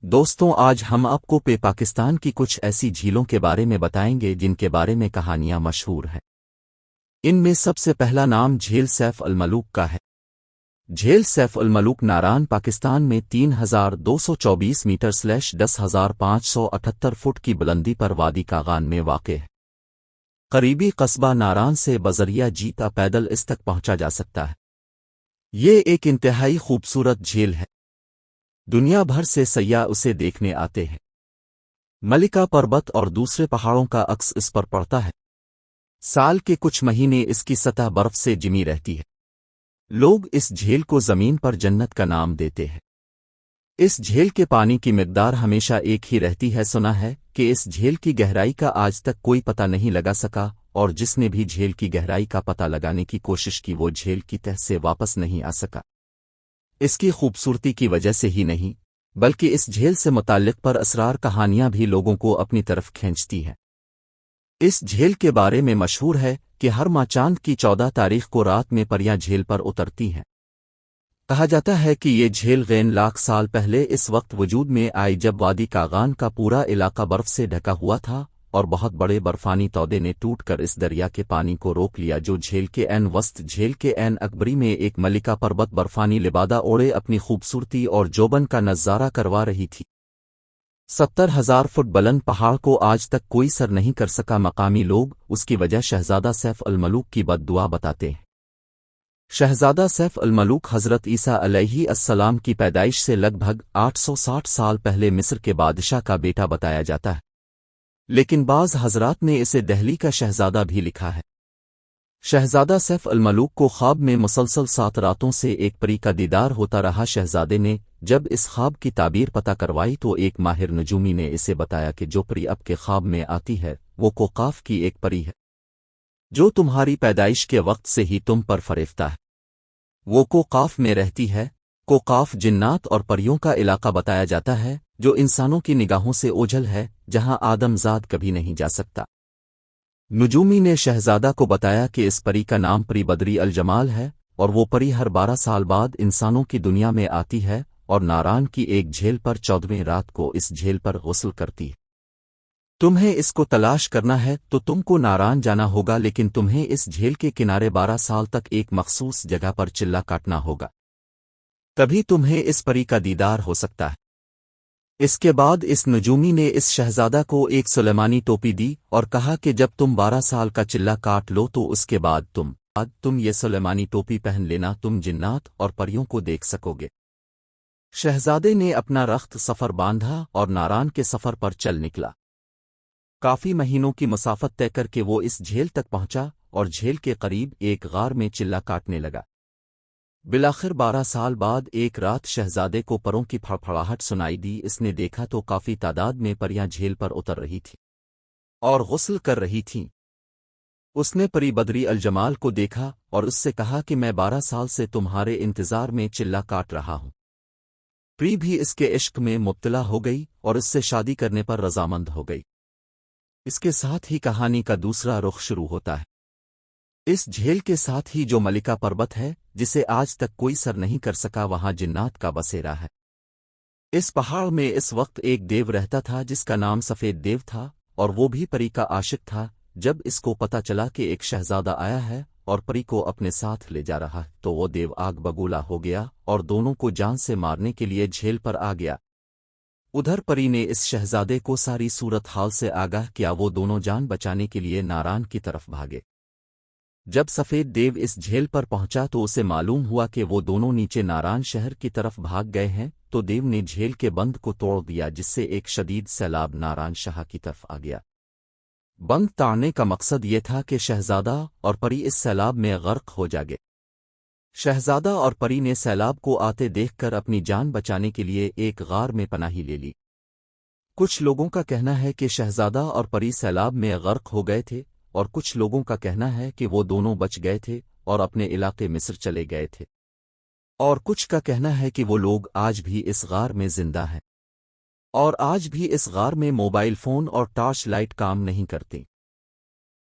دوستوں، آج ہم آپ کو پاکستان کی کچھ ایسی جھیلوں کے بارے میں بتائیں گے جن کے بارے میں کہانیاں مشہور ہیں۔ ان میں سب سے پہلا نام جھیل سیف الملوک کا ہے۔ جھیل سیف الملوک ناران پاکستان میں 3224 میٹر / 10,578 فٹ کی بلندی پر وادی کاغان میں واقع ہے۔ قریبی قصبہ ناران سے بذریعہ جیتا پیدل اس تک پہنچا جا سکتا ہے۔ یہ ایک انتہائی خوبصورت جھیل ہے۔ دنیا بھر سے سیاح اسے دیکھنے آتے ہیں۔ ملکہ پربت اور دوسرے پہاڑوں کا عکس اس پر پڑتا ہے۔ سال کے کچھ مہینے اس کی سطح برف سے جمی رہتی ہے۔ لوگ اس جھیل کو زمین پر جنت کا نام دیتے ہیں۔ اس جھیل کے پانی کی مقدار ہمیشہ ایک ہی رہتی ہے۔ سنا ہے کہ اس جھیل کی گہرائی کا آج تک کوئی پتہ نہیں لگا سکا، اور جس نے بھی جھیل کی گہرائی کا پتہ لگانے کی کوشش کی وہ جھیل کی تہہ سے واپس نہیں آ سکا۔ اس کی خوبصورتی کی وجہ سے ہی نہیں، بلکہ اس جھیل سے متعلق پر اسرار کہانیاں بھی لوگوں کو اپنی طرف کھینچتی ہیں۔ اس جھیل کے بارے میں مشہور ہے کہ ہر ماہ چاند کی 14 تاریخ کو رات میں پریاں جھیل پر اترتی ہیں۔ کہا جاتا ہے کہ یہ جھیل غین لاکھ سال پہلے اس وقت وجود میں آئی جب وادی کاغان کا پورا علاقہ برف سے ڈھکا ہوا تھا، اور بہت بڑے برفانی تودے نے ٹوٹ کر اس دریا کے پانی کو روک لیا جو جھیل کے عین وسط جھیل کے عین اکبری میں ایک ملکہ پربت برفانی لبادہ اوڑے اپنی خوبصورتی اور جوبن کا نظارہ کروا رہی تھی۔ 70,000 فٹ بلند پہاڑ کو آج تک کوئی سر نہیں کر سکا۔ مقامی لوگ اس کی وجہ شہزادہ سیف الملوک کی بد دعا بتاتے ہیں۔ شہزادہ سیف الملوک حضرت عیسیٰ علیہ السلام کی پیدائش سے لگ بھگ 860 سال پہلے مصر کے بادشاہ کا بیٹا بتایا جاتا ہے، لیکن بعض حضرات نے اسے دہلی کا شہزادہ بھی لکھا ہے۔ شہزادہ سیف الملوک کو خواب میں مسلسل 7 راتوں سے ایک پری کا دیدار ہوتا رہا۔ شہزادے نے جب اس خواب کی تعبیر پتہ کروائی تو ایک ماہر نجومی نے اسے بتایا کہ جو پری اب کے خواب میں آتی ہے وہ کوقاف کی ایک پری ہے جو تمہاری پیدائش کے وقت سے ہی تم پر فریفتہ ہے۔ وہ کوقاف میں رہتی ہے۔ کوقاف جنات اور پریوں کا علاقہ بتایا جاتا ہے جو انسانوں کی نگاہوں سے اوجھل ہے، جہاں آدم زاد کبھی نہیں جا سکتا۔ نجومی نے شہزادہ کو بتایا کہ اس پری کا نام پری بدری الجمال ہے، اور وہ پری ہر 12 سال بعد انسانوں کی دنیا میں آتی ہے اور ناران کی ایک جھیل پر 14ویں رات کو اس جھیل پر غسل کرتی ہے۔ تمہیں اس کو تلاش کرنا ہے تو تم کو ناران جانا ہوگا، لیکن تمہیں اس جھیل کے کنارے 12 سال تک ایک مخصوص جگہ پر چلہ کاٹنا ہوگا، تبھی تمہیں اس پری کا دیدار ہو سکتا ہے۔ اس کے بعد اس نجومی نے اس شہزادہ کو ایک سلیمانی ٹوپی دی اور کہا کہ جب تم 12 سال کا چلہ کاٹ لو تو اس کے بعد تم یہ سلیمانی ٹوپی پہن لینا، تم جنات اور پریوں کو دیکھ سکو گے۔ شہزادے نے اپنا رخت سفر باندھا اور ناران کے سفر پر چل نکلا۔ کافی مہینوں کی مسافت طے کر کے وہ اس جھیل تک پہنچا اور جھیل کے قریب ایک غار میں چلہ کاٹنے لگا۔ بالآخر 12 سال بعد ایک رات شہزادے کو پروں کی پھڑپھڑاہٹ سنائی دی۔ اس نے دیکھا تو کافی تعداد میں پریاں جھیل پر اتر رہی تھیں اور غسل کر رہی تھیں۔ اس نے پری بدری الجمال کو دیکھا اور اس سے کہا کہ میں 12 سال سے تمہارے انتظار میں چلہ کاٹ رہا ہوں۔ پری بھی اس کے عشق میں مبتلا ہو گئی اور اس سے شادی کرنے پر رضامند ہو گئی۔ اس کے ساتھ ہی کہانی کا دوسرا رخ شروع ہوتا ہے۔ اس جھیل کے ساتھ ہی جو ملکہ پربت ہے جسے آج تک کوئی سر نہیں کر سکا، وہاں جنات کا بسیرا ہے۔ اس پہاڑ میں اس وقت ایک دیو رہتا تھا جس کا نام سفید دیو تھا، اور وہ بھی پری کا عاشق تھا۔ جب اس کو پتہ چلا کہ ایک شہزادہ آیا ہے اور پری کو اپنے ساتھ لے جا رہا ہے تو وہ دیو آگ بگولا ہو گیا اور دونوں کو جان سے مارنے کے لیے جھیل پر آ گیا۔ ادھر پری نے اس شہزادے کو ساری صورت حال سے آگاہ کیا۔ وہ دونوں جان بچانے کے لیے ناران کی طرف بھاگے۔ جب سفید دیو اس جھیل پر پہنچا تو اسے معلوم ہوا کہ وہ دونوں نیچے ناران شہر کی طرف بھاگ گئے ہیں، تو دیو نے جھیل کے بند کو توڑ دیا جس سے ایک شدید سیلاب ناران شاہ کی طرف آ گیا۔ بند توڑنے کا مقصد یہ تھا کہ شہزادہ اور پری اس سیلاب میں غرق ہو جاگے۔ شہزادہ اور پری نے سیلاب کو آتے دیکھ کر اپنی جان بچانے کے لیے ایک غار میں پناہی لے لی۔ کچھ لوگوں کا کہنا ہے کہ شہزادہ اور پری سیلاب میں غرق ہو گئے تھے، اور کچھ لوگوں کا کہنا ہے کہ وہ دونوں بچ گئے تھے اور اپنے علاقے مصر چلے گئے تھے، اور کچھ کا کہنا ہے کہ وہ لوگ آج بھی اس غار میں زندہ ہیں، اور آج بھی اس غار میں موبائل فون اور ٹارچ لائٹ کام نہیں کرتی۔